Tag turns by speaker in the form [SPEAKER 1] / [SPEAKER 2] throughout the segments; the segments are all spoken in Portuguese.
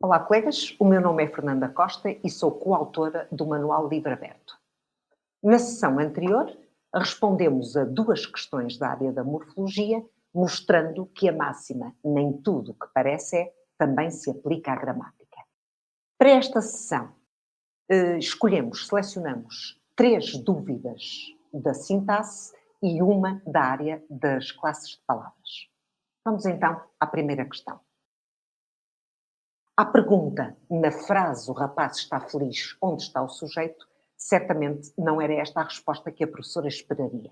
[SPEAKER 1] Olá, colegas. O meu nome é Fernanda Costa e sou coautora do Manual Livre Aberto. Na sessão anterior, respondemos a duas questões da área da morfologia, mostrando que a máxima "nem tudo o que parece é" também se aplica à gramática. Para esta sessão, selecionamos 3 dúvidas da sintaxe e uma da área das classes de palavras. Vamos então à primeira questão. À pergunta, na frase "o rapaz está feliz, onde está o sujeito?", certamente não era esta a resposta que a professora esperaria.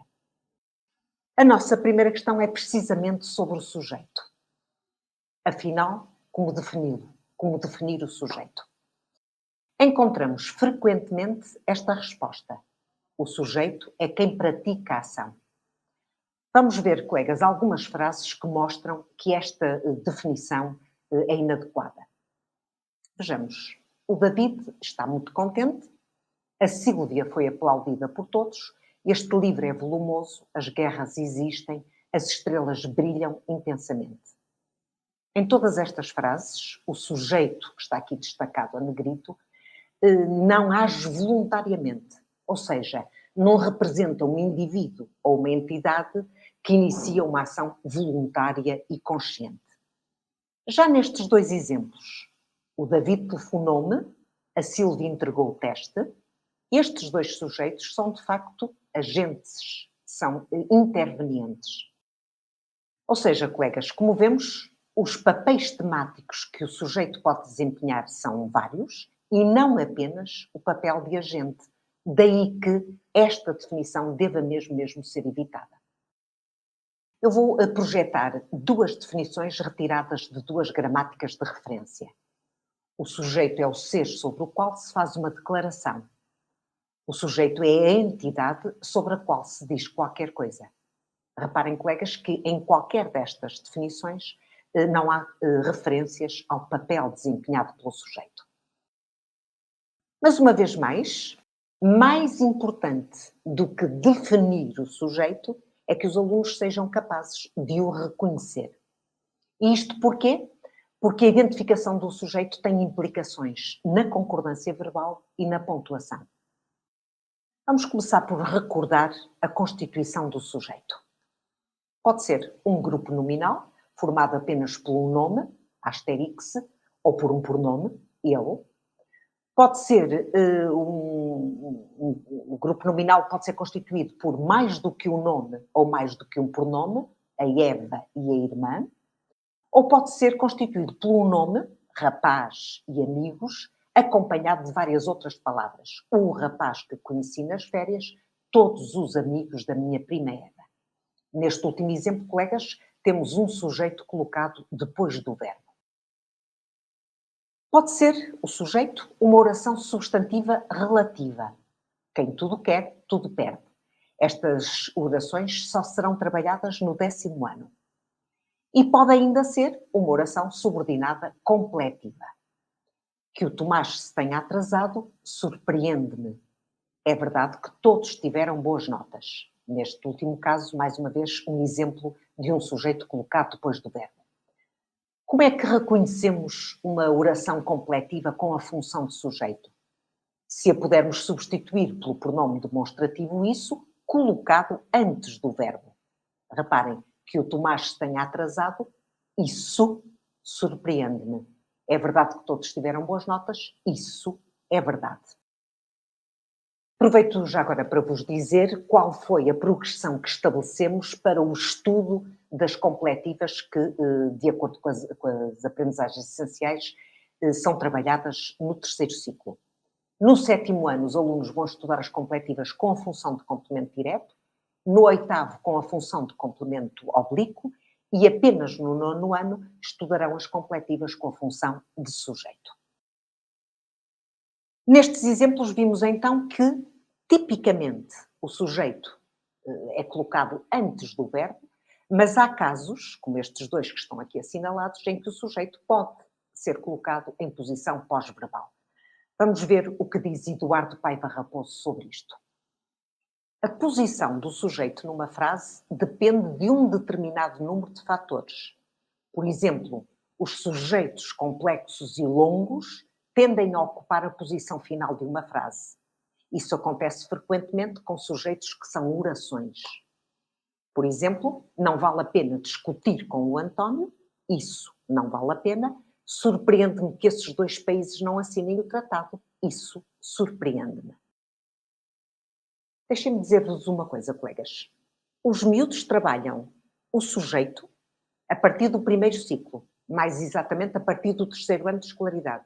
[SPEAKER 1] A nossa primeira questão é precisamente sobre o sujeito. Afinal, como defini-lo? Como definir o sujeito? Encontramos frequentemente esta resposta. O sujeito é quem pratica a ação. Vamos ver, colegas, algumas frases que mostram que esta definição é inadequada. Vejamos. O David está muito contente, a Sílvia foi aplaudida por todos, este livro é volumoso, as guerras existem, as estrelas brilham intensamente. Em todas estas frases, o sujeito, que está aqui destacado a negrito, não age voluntariamente, ou seja, não representa um indivíduo ou uma entidade que inicia uma ação voluntária e consciente. Já nestes dois exemplos, o David telefonou-me, a Sílvia entregou o teste. Estes dois sujeitos são, de facto, agentes, são intervenientes. Ou seja, colegas, como vemos, os papéis temáticos que o sujeito pode desempenhar são vários e não apenas o papel de agente. Daí que esta definição deva mesmo ser evitada. Eu vou projetar duas definições retiradas de duas gramáticas de referência. O sujeito é o ser sobre o qual se faz uma declaração. O sujeito é a entidade sobre a qual se diz qualquer coisa. Reparem, colegas, que em qualquer destas definições não há referências ao papel desempenhado pelo sujeito. Mas, uma vez mais importante do que definir o sujeito é que os alunos sejam capazes de o reconhecer. E isto porquê? Porque a identificação do sujeito tem implicações na concordância verbal e na pontuação. Vamos começar por recordar a constituição do sujeito. Pode ser um grupo nominal, formado apenas por um nome, asterix, ou por um pronome, ele. Pode ser, o grupo nominal pode ser constituído por mais do que um nome ou mais do que um pronome, a Eva e a irmã. Ou pode ser constituído por um nome, rapaz e amigos, acompanhado de várias outras palavras. O rapaz que conheci nas férias, todos os amigos da minha prima Eva. Neste último exemplo, colegas, temos um sujeito colocado depois do verbo. Pode ser o sujeito uma oração substantiva relativa. Quem tudo quer, tudo perde. Estas orações só serão trabalhadas no 10º ano. E pode ainda ser uma oração subordinada completiva. Que o Tomás se tenha atrasado surpreende-me. É verdade que todos tiveram boas notas. Neste último caso, mais uma vez, um exemplo de um sujeito colocado depois do verbo. Como é que reconhecemos uma oração completiva com a função de sujeito? Se a pudermos substituir pelo pronome demonstrativo isso, colocado antes do verbo. Reparem, que o Tomás se tenha atrasado, isso surpreende-me. É verdade que todos tiveram boas notas, isso é verdade. Aproveito já agora para vos dizer qual foi a progressão que estabelecemos para o estudo das completivas que, de acordo com as aprendizagens essenciais, são trabalhadas no 3º ciclo. No 7º ano, os alunos vão estudar as completivas com a função de complemento direto, no 8º com a função de complemento oblíquo e apenas no 9º ano estudarão as completivas com a função de sujeito. Nestes exemplos vimos então que, tipicamente, o sujeito é colocado antes do verbo, mas há casos, como estes dois que estão aqui assinalados, em que o sujeito pode ser colocado em posição pós-verbal. Vamos ver o que diz Eduardo Paiva Raposo sobre isto. A posição do sujeito numa frase depende de um determinado número de fatores. Por exemplo, Os sujeitos complexos e longos tendem a ocupar a posição final de uma frase. Isso acontece frequentemente com sujeitos que são orações. Por exemplo, não vale a pena discutir com o António, isso não vale a pena. Surpreende-me que esses dois países não assinem o tratado, isso surpreende-me. Deixem-me dizer-vos uma coisa, colegas. Os miúdos trabalham o sujeito a partir do primeiro ciclo, mais exatamente a partir do terceiro ano de escolaridade.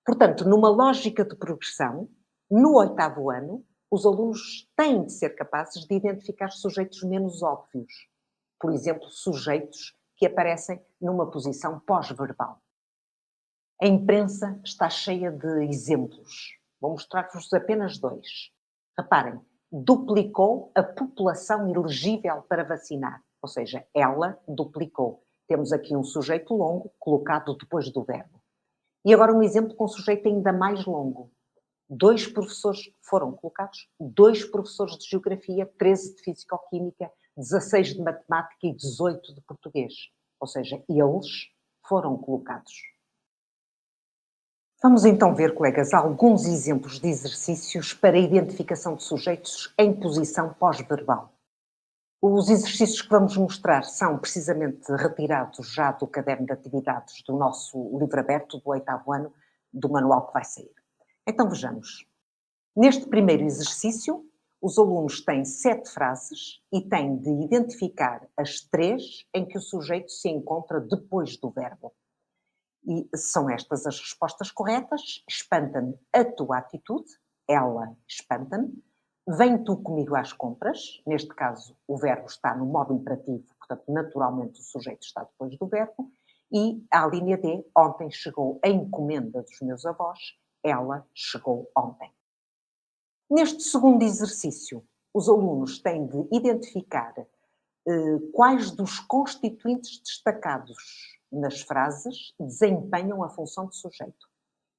[SPEAKER 1] Portanto, numa lógica de progressão, no oitavo ano, os alunos têm de ser capazes de identificar sujeitos menos óbvios. Por exemplo, sujeitos que aparecem numa posição pós-verbal. A imprensa está cheia de exemplos. Vou mostrar-vos apenas dois. Reparem, duplicou a população elegível para vacinar. Ou seja, ela duplicou. Temos aqui um sujeito longo colocado depois do verbo. E agora um exemplo com um sujeito ainda mais longo. 2 professores foram colocados, 2 professores de Geografia, 13 de Fisicoquímica, 16 de Matemática e 18 de Português. Ou seja, eles foram colocados. Vamos então ver, colegas, alguns exemplos de exercícios para a identificação de sujeitos em posição pós-verbal. Os exercícios que vamos mostrar são precisamente retirados já do caderno de atividades do nosso livro aberto do oitavo ano, do manual que vai sair. Então vejamos. Neste primeiro exercício, os alunos têm 7 frases e têm de identificar as 3 em que o sujeito se encontra depois do verbo. E são estas as respostas corretas. Espanta-me a tua atitude, ela espanta-me. Vem tu comigo às compras, neste caso o verbo está no modo imperativo, portanto naturalmente o sujeito está depois do verbo. E à linha D, ontem chegou a encomenda dos meus avós, ela chegou ontem. Neste segundo exercício, os alunos têm de identificar quais dos constituintes destacados nas frases desempenham a função de sujeito.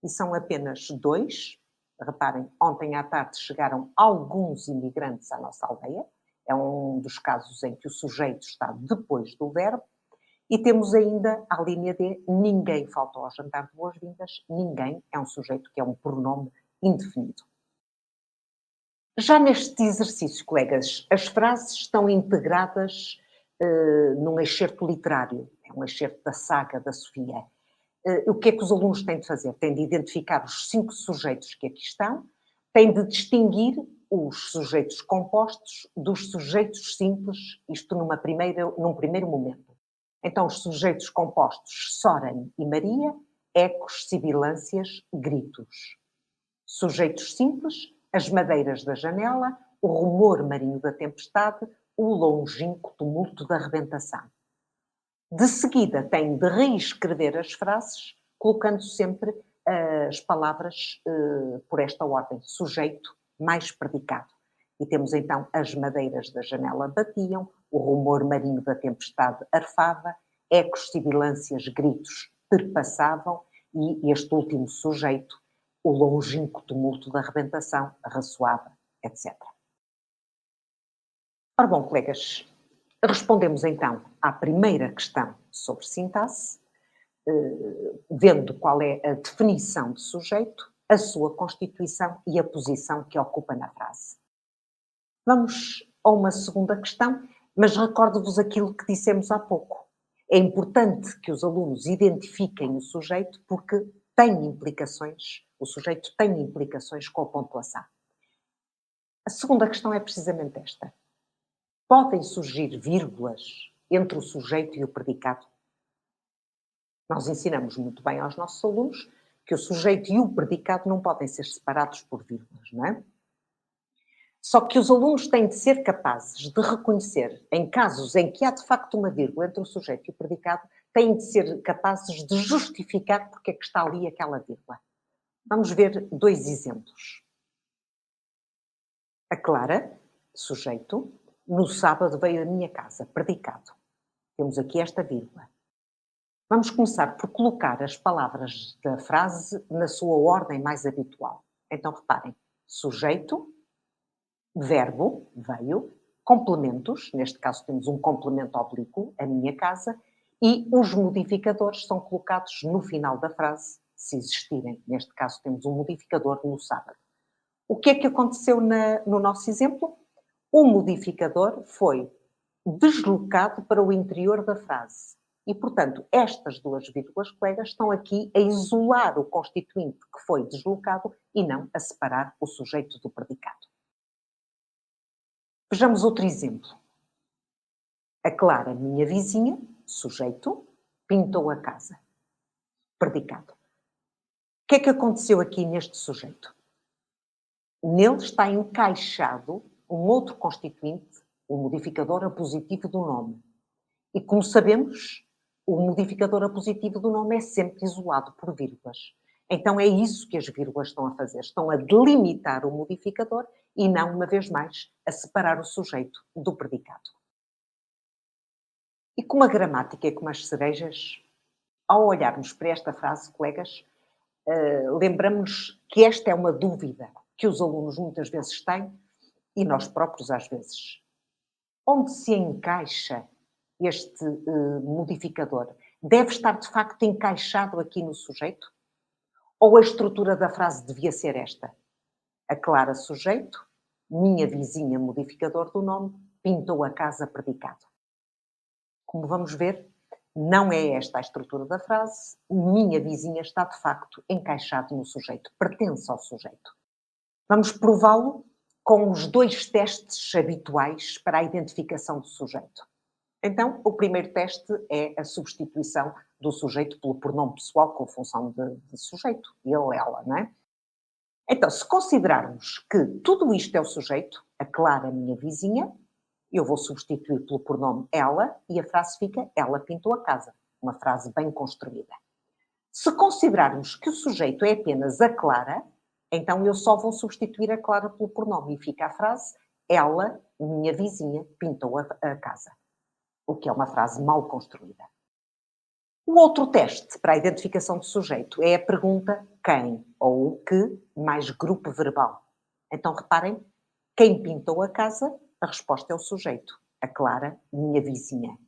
[SPEAKER 1] E são apenas 2. Reparem, ontem à tarde chegaram alguns imigrantes à nossa aldeia. É um dos casos em que o sujeito está depois do verbo. E temos ainda a linha D, ninguém faltou ao jantar de boas-vindas. Ninguém é um sujeito que é um pronome indefinido. Já neste exercício, colegas, as frases estão integradas num excerto literário. É um excerto da saga da Sofia. O que é que os alunos têm de fazer? Têm de identificar os 5 sujeitos que aqui estão, têm de distinguir os sujeitos compostos dos sujeitos simples, isto num primeiro momento. Então, os sujeitos compostos, Soren e Maria, ecos, sibilâncias, gritos. Sujeitos simples, as madeiras da janela, o rumor marinho da tempestade, o longínquo tumulto da arrebentação. De seguida, tem de reescrever as frases, colocando sempre as palavras por esta ordem, sujeito mais predicado. E temos então as madeiras da janela batiam, o rumor marinho da tempestade arfava, ecos, sibilâncias, gritos perpassavam e este último sujeito, o longínquo tumulto da arrebentação, ressoava, etc. Ora bom, colegas, respondemos então à primeira questão sobre sintaxe, vendo qual é a definição de sujeito, a sua constituição e a posição que ocupa na frase. Vamos a uma segunda questão, mas recordo-vos aquilo que dissemos há pouco. É importante que os alunos identifiquem o sujeito porque tem implicações, o sujeito tem implicações com a pontuação. A segunda questão é precisamente esta. Podem surgir vírgulas entre o sujeito e o predicado? Nós ensinamos muito bem aos nossos alunos que o sujeito e o predicado não podem ser separados por vírgulas, não é? Só que os alunos têm de ser capazes de reconhecer, em casos em que há de facto uma vírgula entre o sujeito e o predicado, têm de ser capazes de justificar porque é que está ali aquela vírgula. Vamos ver 2 exemplos. A Clara, sujeito, no sábado veio à minha casa, predicado. Temos aqui esta vírgula. Vamos começar por colocar as palavras da frase na sua ordem mais habitual. Então reparem, sujeito, verbo, veio, complementos, neste caso temos um complemento oblíquo, a minha casa, E os modificadores são colocados no final da frase, se existirem. Neste caso, temos um modificador no sábado. O que é que aconteceu no nosso exemplo? O modificador foi deslocado para o interior da frase. E, portanto, estas duas vírgulas, colegas, estão aqui a isolar o constituinte que foi deslocado e não a separar o sujeito do predicado. Vejamos outro exemplo. A Clara, minha vizinha, sujeito, pintou a casa. Predicado. O que é que aconteceu aqui neste sujeito? Nele está encaixado um outro constituinte, o modificador apositivo do nome. E como sabemos, o modificador apositivo do nome é sempre isolado por vírgulas. Então é isso que as vírgulas estão a fazer. Estão a delimitar o modificador e não, uma vez mais, a separar o sujeito do predicado. E como a gramática é como as cerejas, ao olharmos para esta frase, colegas, lembramos que esta é uma dúvida que os alunos muitas vezes têm e nós próprios às vezes. Onde se encaixa este modificador? Deve estar de facto encaixado aqui no sujeito? Ou a estrutura da frase devia ser esta? A Clara, sujeito, minha vizinha, modificador do nome, pintou a casa, predicado. Como vamos ver, não é esta a estrutura da frase. Minha vizinha está de facto encaixado no sujeito, pertence ao sujeito. Vamos prová-lo com os dois testes habituais para a identificação do sujeito. Então, o primeiro teste é a substituição do sujeito pelo pronome pessoal com função de sujeito, ele, ela, não é? Então, se considerarmos que tudo isto é o sujeito, a Clara, minha vizinha, eu vou substituir pelo pronome ela e a frase fica ela pintou a casa. Uma frase bem construída. Se considerarmos que o sujeito é apenas a Clara, então eu só vou substituir a Clara pelo pronome e fica a frase ela, minha vizinha, pintou a casa. O que é uma frase mal construída. O outro teste para a identificação do sujeito é a pergunta quem ou o que mais grupo verbal. Então reparem, quem pintou a casa? A resposta é o sujeito. A Clara, minha vizinha.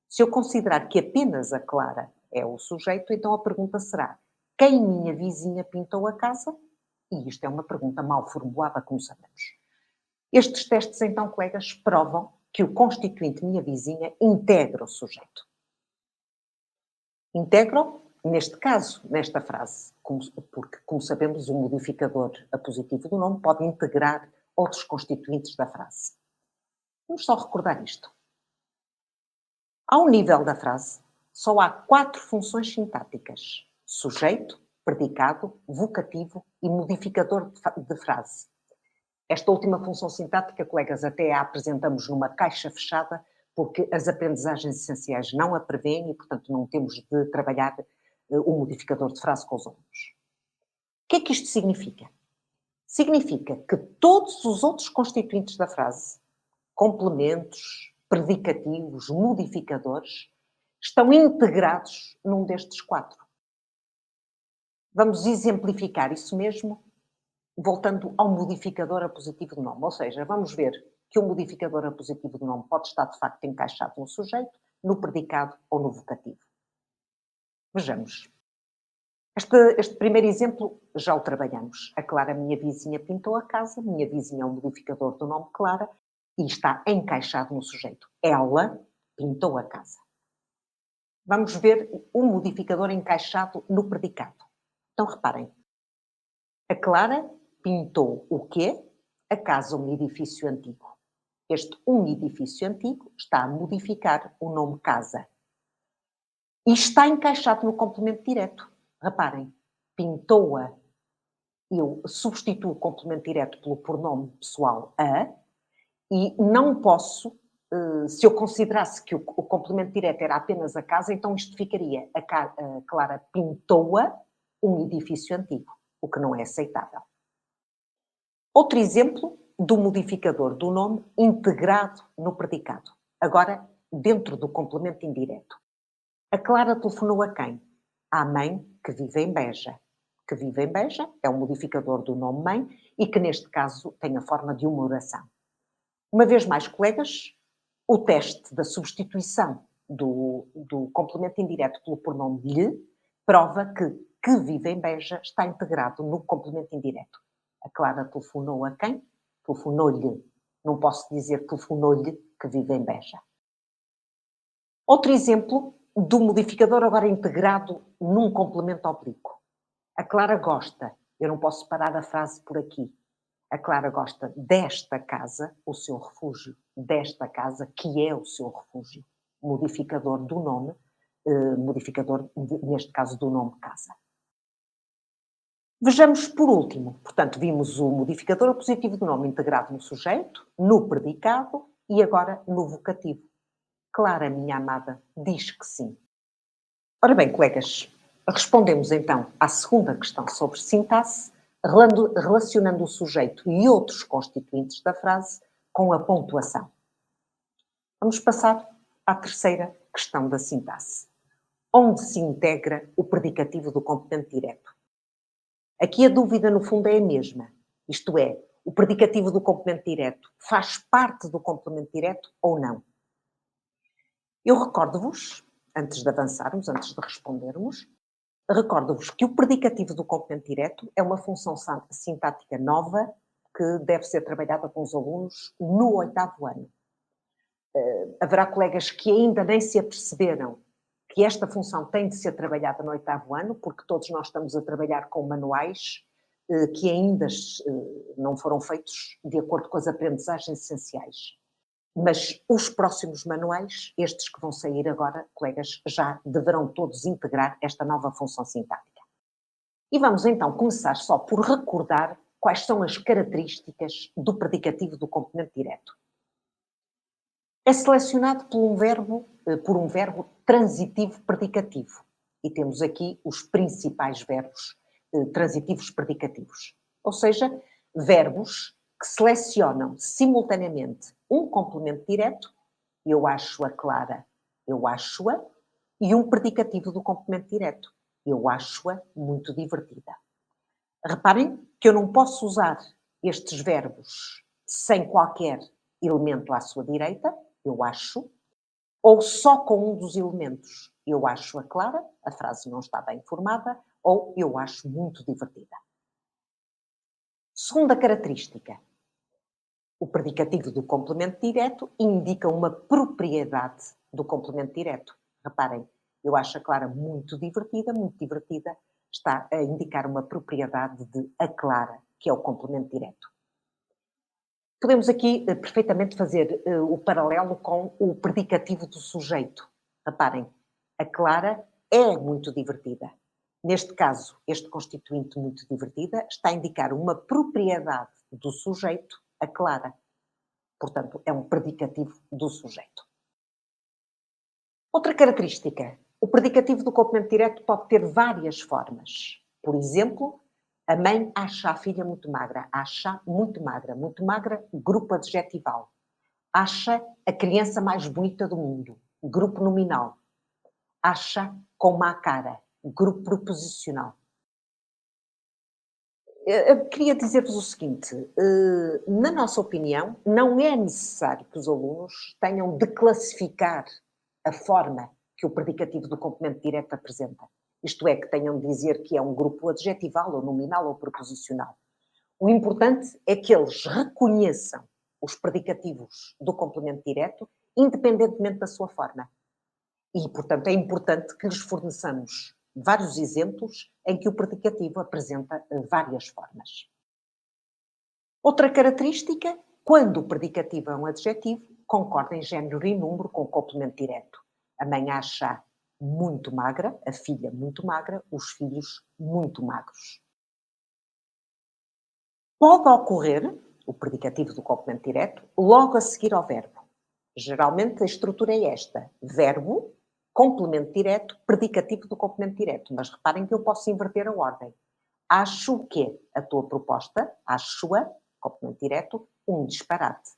[SPEAKER 1] Se eu considerar que apenas a Clara é o sujeito, então a pergunta será quem minha vizinha pintou a casa? E isto é uma pergunta mal formulada, como sabemos. Estes testes, então, colegas, provam que o constituinte minha vizinha integra o sujeito. Integram, neste caso, nesta frase, porque, como sabemos, o modificador apositivo do nome pode integrar outros constituintes da frase. Vamos só recordar isto. Ao nível da frase, só há 4 funções sintáticas: sujeito, predicado, vocativo e modificador de frase. Esta última função sintática, colegas, até a apresentamos numa caixa fechada, porque as aprendizagens essenciais não a prevêem e, portanto, não temos de trabalhar o modificador de frase com os alunos. O que é que isto significa? Significa que todos os outros constituintes da frase, complementos, predicativos, modificadores, estão integrados num destes 4. Vamos exemplificar isso mesmo voltando ao modificador apositivo do nome. Ou seja, vamos ver que o modificador apositivo do nome pode estar de facto encaixado no sujeito, no predicado ou no vocativo. Vejamos. Este primeiro exemplo já o trabalhamos. A Clara, minha vizinha, pintou a casa. Minha vizinha é um modificador do nome Clara e está encaixado no sujeito. Ela pintou a casa. Vamos ver o modificador encaixado no predicado. Então, reparem. A Clara pintou o quê? A casa, um edifício antigo. Este um edifício antigo está a modificar o nome casa. E está encaixado no complemento direto. Reparem, pintou-a. Eu substituo o complemento direto pelo pronome pessoal a e não posso, se eu considerasse que o complemento direto era apenas a casa, então isto ficaria a Clara pintou-a um edifício antigo, o que não é aceitável. Outro exemplo do modificador do nome integrado no predicado. Agora, dentro do complemento indireto. A Clara telefonou a quem? À mãe que vive em Beja. Que vive em Beja é o modificador do nome mãe e que, neste caso, tem a forma de uma oração. Uma vez mais, colegas, o teste da substituição do complemento indireto pelo pronome lhe prova que vive em Beja está integrado no complemento indireto. A Clara telefonou a quem? Telefonou-lhe. Não posso dizer telefonou-lhe que vive em Beja. Outro exemplo do modificador agora integrado num complemento oblíquo. A Clara gosta. Eu não posso parar a frase por aqui. A Clara gosta desta casa, o seu refúgio, desta casa, que é o seu refúgio. Modificador do nome, neste caso do nome casa. Vejamos por último, portanto, vimos o modificador apositivo do nome integrado no sujeito, no predicado e agora no vocativo. Clara, minha amada, diz que sim. Ora bem, colegas, respondemos então à segunda questão sobre sintaxe, relacionando o sujeito e outros constituintes da frase com a pontuação. Vamos passar à terceira questão da sintaxe. Onde se integra o predicativo do complemento direto? Aqui a dúvida, no fundo, é a mesma. Isto é, o predicativo do complemento direto faz parte do complemento direto ou não? Eu recordo-vos, antes de avançarmos, antes de respondermos, recordo-vos que o predicativo do complemento direto é uma função sintática nova que deve ser trabalhada com os alunos no 8º ano. Haverá colegas que ainda nem se aperceberam que esta função tem de ser trabalhada no 8º ano, porque todos nós estamos a trabalhar com manuais que ainda não foram feitos de acordo com as aprendizagens essenciais. Mas os próximos manuais, estes que vão sair agora, colegas, já deverão todos integrar esta nova função sintática. E vamos então começar só por recordar quais são as características do predicativo do complemento direto. É selecionado por um verbo transitivo predicativo. E temos aqui os principais verbos transitivos predicativos. Ou seja, verbos que selecionam simultaneamente um complemento direto, eu acho-a Clara, eu acho-a, e um predicativo do complemento direto, eu acho-a muito divertida. Reparem que eu não posso usar estes verbos sem qualquer elemento à sua direita, eu acho, ou só com um dos elementos, eu acho-a Clara, a frase não está bem formada, ou eu acho muito divertida. Segunda característica. O predicativo do complemento direto indica uma propriedade do complemento direto. Reparem, eu acho a Clara muito divertida está a indicar uma propriedade de a Clara, que é o complemento direto. Podemos aqui perfeitamente fazer o paralelo com o predicativo do sujeito. Reparem, a Clara é muito divertida. Neste caso, este constituinte muito divertida está a indicar uma propriedade do sujeito, a Clara. Portanto, é um predicativo do sujeito. Outra característica. O predicativo do complemento direto pode ter várias formas. Por exemplo, a mãe acha a filha muito magra. Acha muito magra, grupo adjetival. Acha a criança mais bonita do mundo. Grupo nominal. Acha com má cara. Grupo proposicional. Eu queria dizer-vos o seguinte, na nossa opinião, não é necessário que os alunos tenham de classificar a forma que o predicativo do complemento direto apresenta. Isto é, que tenham de dizer que é um grupo adjetival, ou nominal, ou preposicional. O importante é que eles reconheçam os predicativos do complemento direto, independentemente da sua forma. E, portanto, é importante que lhes forneçamos vários exemplos em que o predicativo apresenta várias formas. Outra característica, quando o predicativo é um adjetivo, concorda em género e número com o complemento direto. A mãe acha muito magra, a filha muito magra, os filhos muito magros. Pode ocorrer, o predicativo do complemento direto, logo a seguir ao verbo. Geralmente a estrutura é esta: verbo, complemento direto, predicativo do complemento direto. Mas reparem que eu posso inverter a ordem. Acho que a tua proposta, acho-a, complemento direto, um disparate.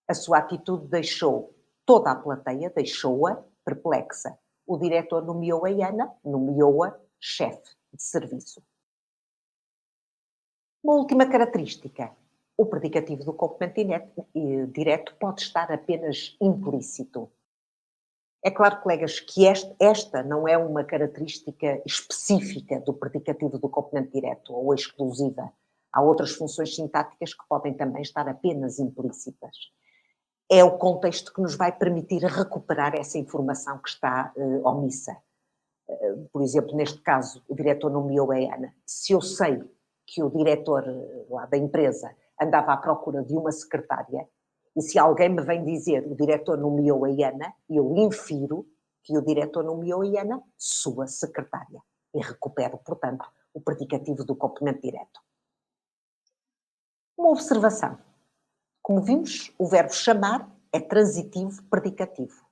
[SPEAKER 1] A sua atitude deixou toda a plateia, deixou-a perplexa. O diretor nomeou a Ana, nomeou-a chefe de serviço. Uma última característica. O predicativo do complemento direto pode estar apenas implícito. É claro, colegas, que esta não é uma característica específica do predicativo do complemento direto ou exclusiva. Há outras funções sintáticas que podem também estar apenas implícitas. É o contexto que nos vai permitir recuperar essa informação que está omissa. Por exemplo, neste caso, o diretor nomeou a Ana. Se eu sei que o diretor lá da empresa andava à procura de uma secretária, e se alguém me vem dizer o diretor nomeou a Ana, eu infiro que o diretor nomeou a Ana sua secretária. E recupero, portanto, o predicativo do complemento direto. Uma observação. Como vimos, o verbo chamar é transitivo predicativo.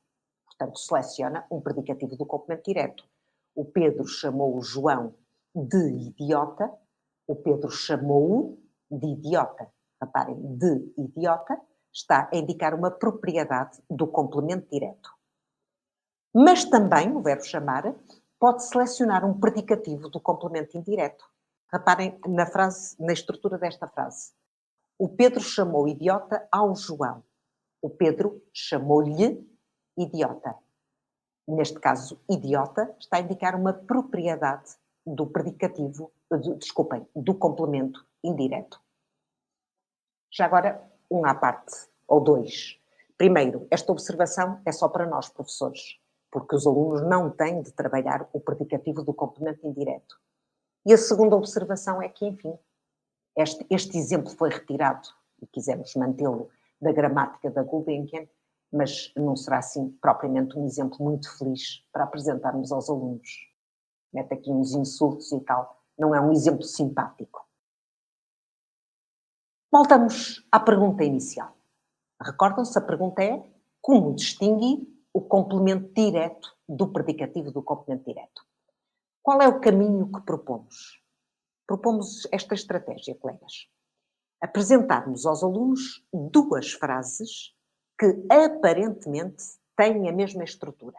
[SPEAKER 1] Portanto, seleciona um predicativo do complemento direto. O Pedro chamou o João de idiota. O Pedro chamou-o de idiota. Reparem, de idiota está a indicar uma propriedade do complemento direto. Mas também o verbo chamar pode selecionar um predicativo do complemento indireto. Reparem na estrutura desta frase. O Pedro chamou idiota ao João. O Pedro chamou-lhe idiota. Neste caso, idiota está a indicar uma propriedade do predicativo, do complemento indireto. Já agora, um à parte, ou dois. Primeiro, esta observação é só para nós, professores, porque os alunos não têm de trabalhar o predicativo do complemento indireto. E a segunda observação é que, enfim, este exemplo foi retirado, e quisemos mantê-lo, da gramática da Gulbenkian, mas não será assim propriamente um exemplo muito feliz para apresentarmos aos alunos. Mete aqui uns insultos e tal, não é um exemplo simpático. Voltamos à pergunta inicial. Recordam-se, a pergunta é como distinguir o complemento direto do predicativo do complemento direto? Qual é o caminho que propomos? Propomos esta estratégia, colegas. Apresentarmos aos alunos duas frases que aparentemente têm a mesma estrutura.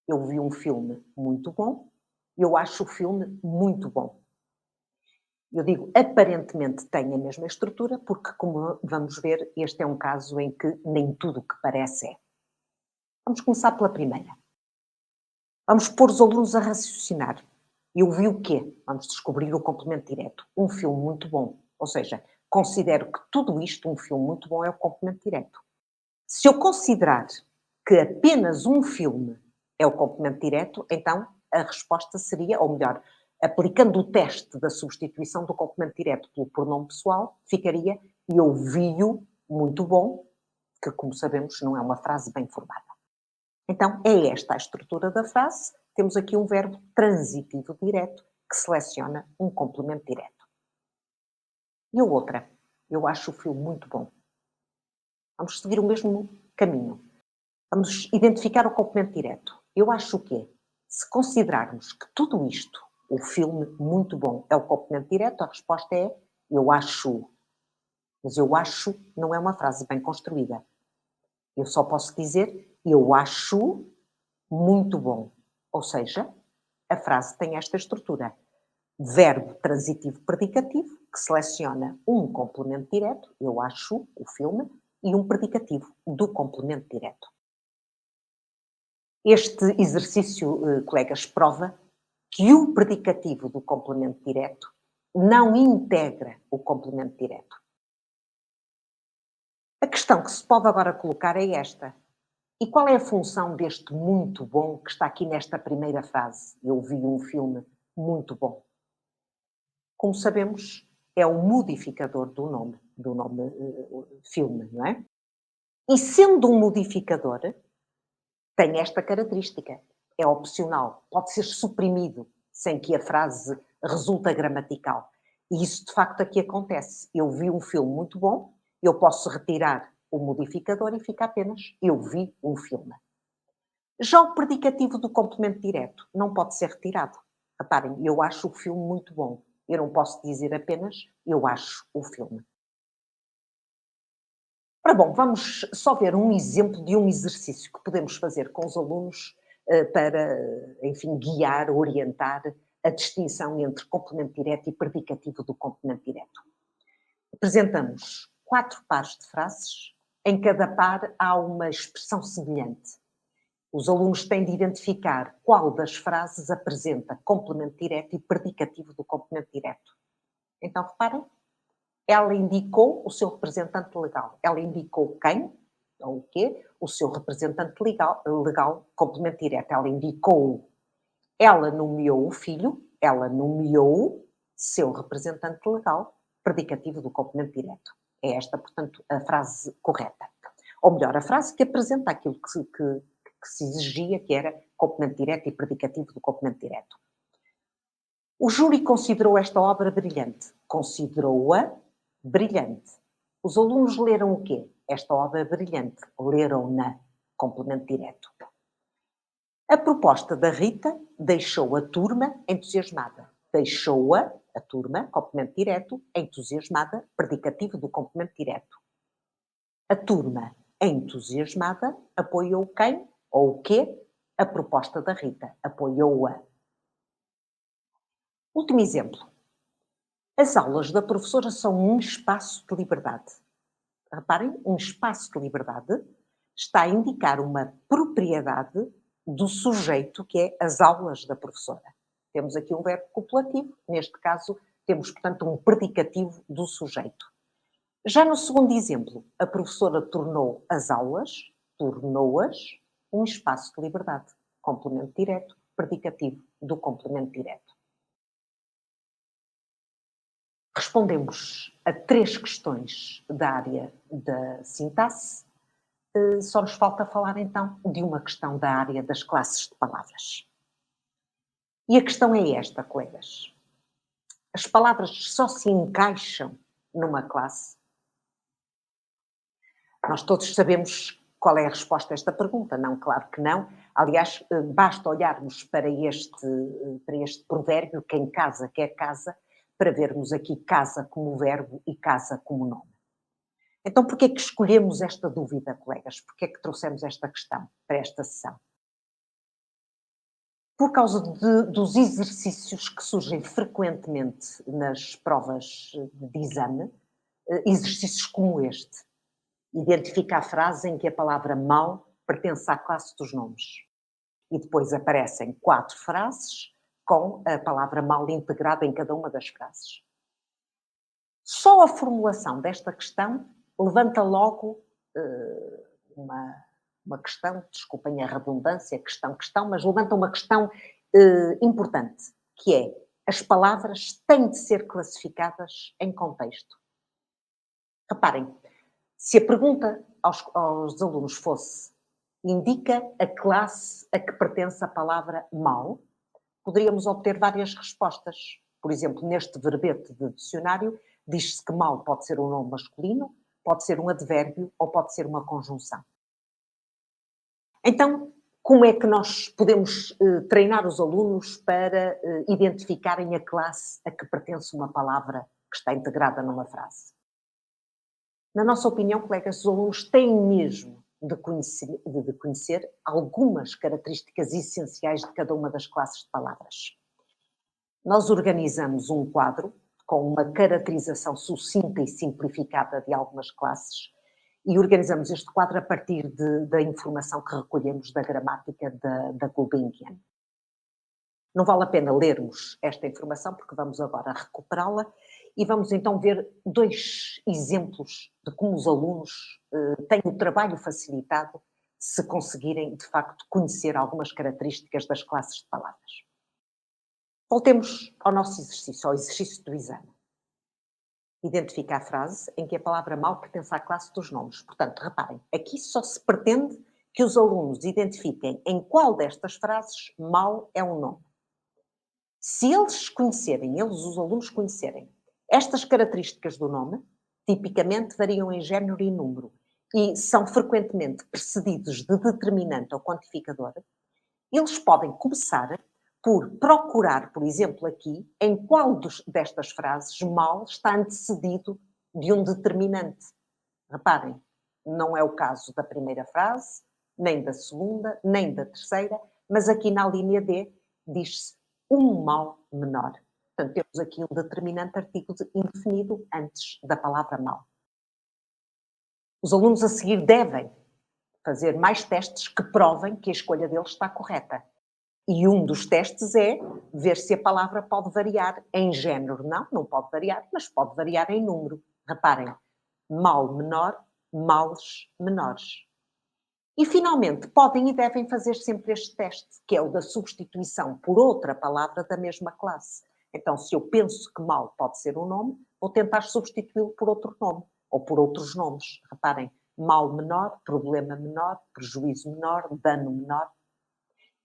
[SPEAKER 1] Eu vi um filme muito bom, eu acho o filme muito bom. Eu digo aparentemente tem a mesma estrutura porque, como vamos ver, este é um caso em que nem tudo o que parece é. Vamos começar pela primeira. Vamos pôr os alunos a raciocinar. Eu vi o quê? Vamos descobrir o complemento direto. Um filme muito bom. Ou seja, considero que tudo isto, um filme muito bom, é o complemento direto. Se eu considerar que apenas um filme é o complemento direto, então a resposta seria, ou melhor, aplicando o teste da substituição do complemento direto pelo pronome pessoal, ficaria eu vi-o muito bom, que, como sabemos, não é uma frase bem formada. Então, é esta a estrutura da frase. Temos aqui um verbo transitivo direto que seleciona um complemento direto. E a outra? Eu acho o filme muito bom. Vamos seguir o mesmo caminho. Vamos identificar o complemento direto. Eu acho o quê? Se considerarmos que tudo isto, o filme muito bom, é o complemento direto, a resposta é eu acho. Mas eu acho não é uma frase bem construída. Eu só posso dizer eu acho muito bom. Ou seja, a frase tem esta estrutura. Verbo transitivo predicativo, que seleciona um complemento direto, eu acho o filme, e um predicativo do complemento direto. Este exercício, colegas, prova que o predicativo do complemento direto não integra o complemento direto. A questão que se pode agora colocar é esta. E qual é a função deste muito bom que está aqui nesta primeira frase? Eu vi um filme muito bom. Como sabemos, é o modificador do nome filme, não é? E sendo um modificador, tem esta característica. É opcional, pode ser suprimido sem que a frase resulte gramatical. E isso, de facto, aqui acontece. Eu vi um filme muito bom, eu posso retirar o modificador e fica apenas eu vi um filme. Já o predicativo do complemento direto não pode ser retirado. Reparem, eu acho o filme muito bom. Eu não posso dizer apenas eu acho o filme. Ora bom, vamos só ver um exemplo de um exercício que podemos fazer com os alunos para, enfim, guiar, orientar a distinção entre complemento direto e predicativo do complemento direto. Apresentamos 4 pares de frases, em cada par há uma expressão semelhante. Os alunos têm de identificar qual das frases apresenta complemento direto e predicativo do complemento direto. Então, reparem, ela indicou o seu representante legal. Ela indicou quem ou o quê? O seu representante legal, complemento direto. Ela indicou, ela nomeou o filho, ela nomeou seu representante legal, predicativo do complemento direto. É esta, portanto, a frase correta. Ou melhor, a frase que apresenta aquilo que se exigia, que era complemento direto e predicativo do complemento direto. O júri considerou esta obra brilhante. Considerou-a brilhante. Os alunos leram o quê? Esta obra brilhante. Leram-na. Complemento direto. A proposta da Rita deixou a turma entusiasmada. Deixou-a, a turma, complemento direto, entusiasmada, predicativo do complemento direto. A turma entusiasmada apoiou quem? Ou o quê? A proposta da Rita. Apoiou-a. Último exemplo. As aulas da professora são um espaço de liberdade. Reparem, um espaço de liberdade está a indicar uma propriedade do sujeito que é as aulas da professora. Temos aqui um verbo copulativo, neste caso temos, portanto, um predicativo do sujeito. Já no segundo exemplo, a professora tornou as aulas, tornou-as, um espaço de liberdade. Complemento direto, predicativo do complemento direto. Respondemos a 3 questões da área da sintaxe. Só nos falta falar então de uma questão da área das classes de palavras. E a questão é esta, colegas. As palavras só se encaixam numa classe? Nós todos sabemos qual é a resposta a esta pergunta. Não, claro que não. Aliás, basta olharmos para este provérbio, quem casa quer casa, para vermos aqui casa como verbo e casa como nome. Então, porquê é que escolhemos esta dúvida, colegas? Porquê é que trouxemos esta questão para esta sessão? Por causa dos exercícios que surgem frequentemente nas provas de exame, exercícios como este. Identifica a frase em que a palavra mal pertence à classe dos nomes. E depois aparecem 4 frases com a palavra mal integrada em cada uma das frases. Só a formulação desta questão levanta logo uma questão, desculpem a redundância, questão, mas levanta uma questão importante, que é, as palavras têm de ser classificadas em contexto. Reparem, se a pergunta aos alunos fosse, indica a classe a que pertence a palavra mal, poderíamos obter várias respostas. Por exemplo, neste verbete de dicionário, diz-se que mal pode ser um nome masculino, pode ser um advérbio ou pode ser uma conjunção. Então, como é que nós podemos treinar os alunos para identificarem a classe a que pertence uma palavra que está integrada numa frase? Na nossa opinião, colegas, os alunos têm mesmo de conhecer algumas características essenciais de cada uma das classes de palavras. Nós organizamos um quadro com uma caracterização sucinta e simplificada de algumas classes e organizamos este quadro a partir da informação que recolhemos da gramática da Gulbenkian. Não vale a pena lermos esta informação porque vamos agora recuperá-la e vamos então ver 2 exemplos de como os alunos têm o trabalho facilitado se conseguirem, de facto, conhecer algumas características das classes de palavras. Voltemos ao nosso exercício, ao exercício do exame. Identifica a frase em que a palavra mal pertence à classe dos nomes. Portanto, reparem, aqui só se pretende que os alunos identifiquem em qual destas frases mal é um nome. Se eles conhecerem, os alunos conhecerem, estas características do nome, tipicamente variam em género e número e são frequentemente precedidos de determinante ou quantificador, eles podem começar por procurar, por exemplo, aqui, em qual destas frases mal está antecedido de um determinante. Reparem, não é o caso da primeira frase, nem da segunda, nem da terceira, mas aqui na linha D diz-se um mal menor. Portanto, temos aqui um determinante artigo indefinido antes da palavra mal. Os alunos a seguir devem fazer mais testes que provem que a escolha deles está correta. E um dos testes é ver se a palavra pode variar em género. Não, não pode variar, mas pode variar em número. Reparem, mal menor, males menores. E, finalmente, podem e devem fazer sempre este teste, que é o da substituição por outra palavra da mesma classe. Então, se eu penso que mal pode ser um nome, vou tentar substituí-lo por outro nome, ou por outros nomes. Reparem, mal menor, problema menor, prejuízo menor, dano menor.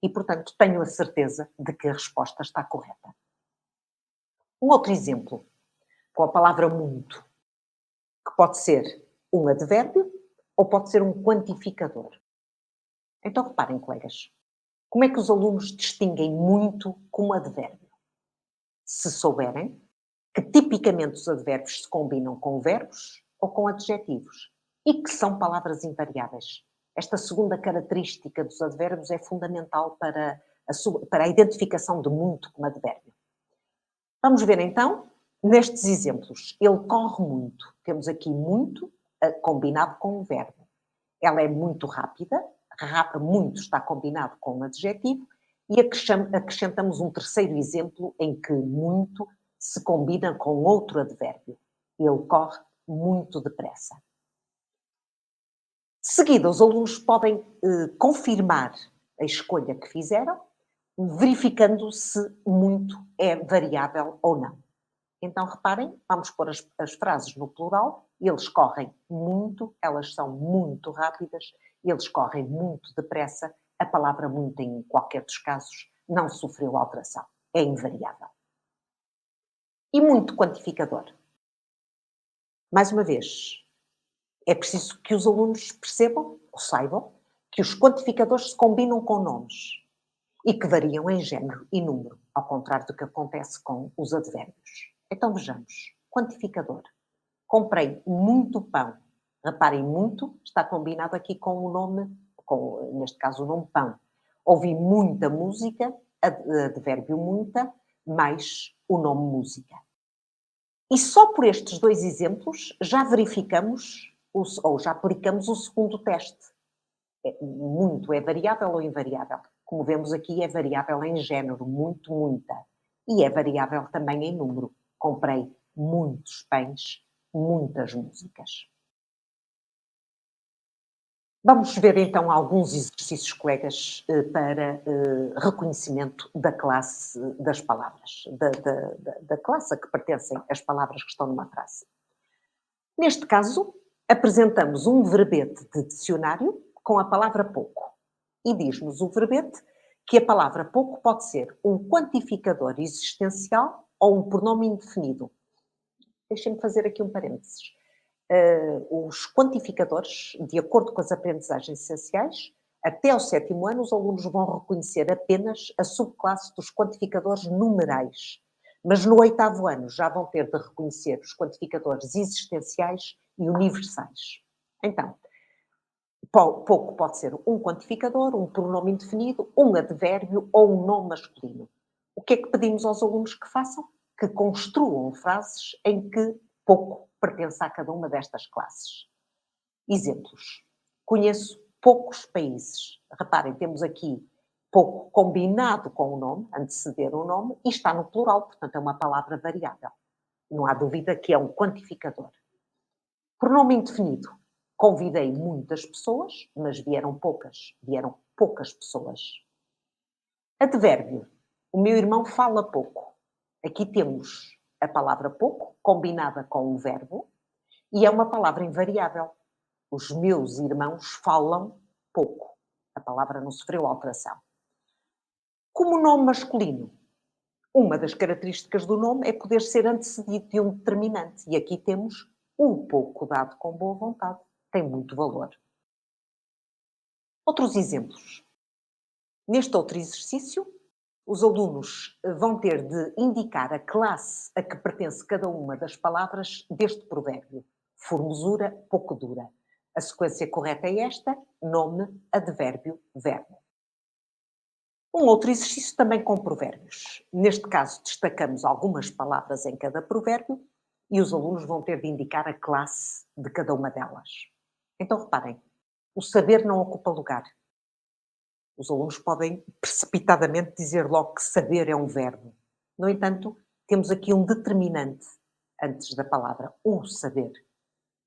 [SPEAKER 1] E, portanto, tenho a certeza de que a resposta está correta. Um outro exemplo, com a palavra muito, que pode ser um advérbio ou pode ser um quantificador. Então, reparem, colegas, como é que os alunos distinguem muito como advérbio? Se souberem que tipicamente os advérbios se combinam com verbos ou com adjetivos e que são palavras invariáveis. Esta segunda característica dos advérbios é fundamental para a identificação de muito como advérbio. Vamos ver então, nestes exemplos, ele corre muito. Temos aqui muito combinado com um verbo. Ela é muito rápida, muito está combinado com um adjetivo, e acrescentamos um terceiro exemplo em que muito se combina com outro advérbio. Ele corre muito depressa. De seguida, os alunos podem confirmar a escolha que fizeram, verificando se muito é variável ou não. Então, reparem, vamos pôr as frases no plural. Eles correm muito, elas são muito rápidas, eles correm muito depressa. A palavra muito, em qualquer dos casos, não sofreu alteração. É invariável. E muito quantificador. Mais uma vez, é preciso que os alunos percebam, ou saibam, que os quantificadores se combinam com nomes e que variam em género e número, ao contrário do que acontece com os advérbios. Então vejamos. Quantificador. Comprei muito pão. Reparem, muito está combinado aqui com o nome, neste caso o nome pão. Ouvi muita música, advérbio muita, mais o nome música. E só por estes dois exemplos já verificamos, ou já aplicamos o segundo teste. Muito é variável ou invariável? Como vemos aqui, é variável em género, muito, muita. E é variável também em número. Comprei muitos pães, muitas músicas. Vamos ver então alguns exercícios, colegas, para reconhecimento da classe das palavras, da classe a que pertencem as palavras que estão numa frase. Neste caso, apresentamos um verbete de dicionário com a palavra pouco. E diz-nos o verbete que a palavra pouco pode ser um quantificador existencial ou um pronome indefinido. Deixem-me fazer aqui um parênteses. Os quantificadores, de acordo com as aprendizagens essenciais, até ao 7º ano os alunos vão reconhecer apenas a subclasse dos quantificadores numerais. Mas no 8º ano já vão ter de reconhecer os quantificadores existenciais e universais. Então, pouco pode ser um quantificador, um pronome indefinido, um advérbio ou um nome masculino. O que é que pedimos aos alunos que façam? Que construam frases em que pouco pertence a cada uma destas classes. Exemplos. Conheço poucos países. Reparem, temos aqui pouco combinado com o nome, anteceder o nome, e está no plural, portanto é uma palavra variável. Não há dúvida que é um quantificador. Pronome indefinido. Convidei muitas pessoas, mas vieram poucas pessoas. Advérbio. O meu irmão fala pouco. Aqui temos a palavra pouco, combinada com um verbo, e é uma palavra invariável. Os meus irmãos falam pouco. A palavra não sofreu alteração. Como nome masculino, uma das características do nome é poder ser antecedido de um determinante. E aqui temos o pouco dado com boa vontade. Tem muito valor. Outros exemplos. Neste outro exercício, os alunos vão ter de indicar a classe a que pertence cada uma das palavras deste provérbio. Formosura, pouco dura. A sequência correta é esta: nome, advérbio, verbo. Um outro exercício também com provérbios. Neste caso, destacamos algumas palavras em cada provérbio e os alunos vão ter de indicar a classe de cada uma delas. Então, reparem, O saber não ocupa lugar. Os alunos podem precipitadamente dizer logo que saber é um verbo. No entanto, temos aqui um determinante antes da palavra, o saber.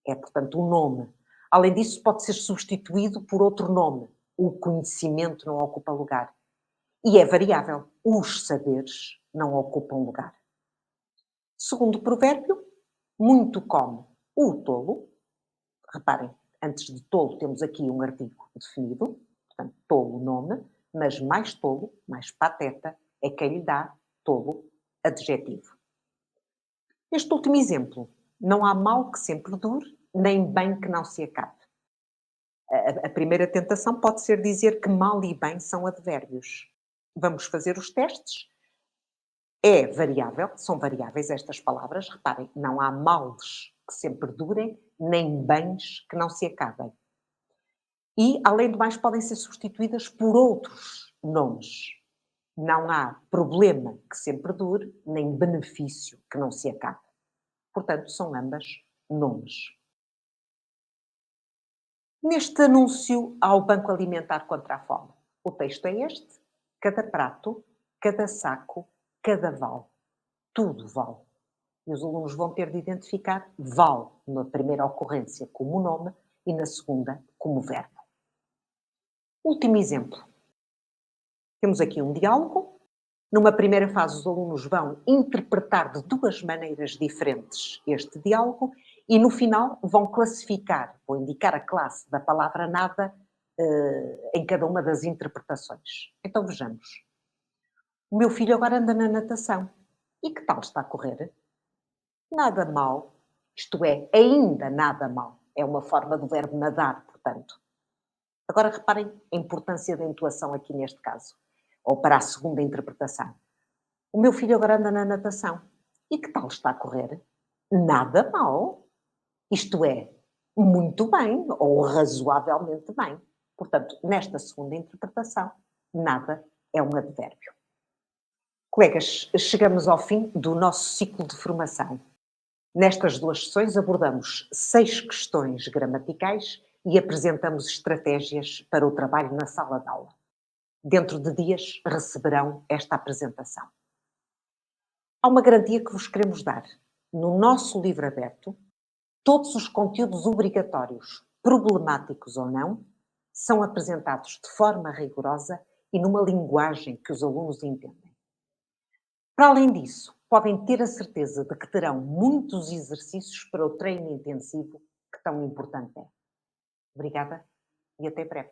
[SPEAKER 1] É, portanto, um nome. Além disso, pode ser substituído por outro nome. O conhecimento não ocupa lugar. E é variável. Os saberes não ocupam lugar. Segundo provérbio, muito come o tolo. Reparem, antes de tolo temos aqui um artigo definido. Portanto, tolo, nome. Mas mais tolo, mais pateta, é quem lhe dá tolo, adjetivo. Este último exemplo. Não há mal que sempre dure, nem bem que não se acabe. A primeira tentação pode ser dizer que mal e bem são advérbios. Vamos fazer os testes. É variável, são variáveis estas palavras. Reparem, não há males que sempre durem, nem bens que não se acabem. E, além do mais, podem ser substituídas por outros nomes. Não há problema que sempre dure, nem benefício que não se acabe. Portanto, são ambas nomes. Neste anúncio ao Banco Alimentar contra a Fome, o texto é este: cada prato, cada saco, cada vale. Tudo vale. E os alunos vão ter de identificar vale na primeira ocorrência como nome e na segunda como verbo. Último exemplo. Temos aqui um diálogo. Numa primeira fase, os alunos vão interpretar de duas maneiras diferentes este diálogo e, no final, vão classificar, vão indicar a classe da palavra nada em cada uma das interpretações. Então, vejamos. O meu filho agora anda na natação. E que tal está a correr? Nada mal. Isto é, ainda nada mal. É uma forma do verbo nadar, portanto. Agora reparem a importância da entoação aqui neste caso, ou para a segunda interpretação. O meu filho agora anda na natação. E que tal está a correr? Nada mal. Isto é, muito bem, ou razoavelmente bem. Portanto, nesta segunda interpretação, nada é um advérbio. Colegas, chegamos ao fim do nosso ciclo de formação. Nestas duas sessões abordamos 6 questões gramaticais e apresentamos estratégias para o trabalho na sala de aula. Dentro de dias receberão esta apresentação. Há uma garantia que vos queremos dar. No nosso livro aberto, todos os conteúdos obrigatórios, problemáticos ou não, são apresentados de forma rigorosa e numa linguagem que os alunos entendem. Para além disso, podem ter a certeza de que terão muitos exercícios para o treino intensivo que tão importante é. Obrigada e até breve.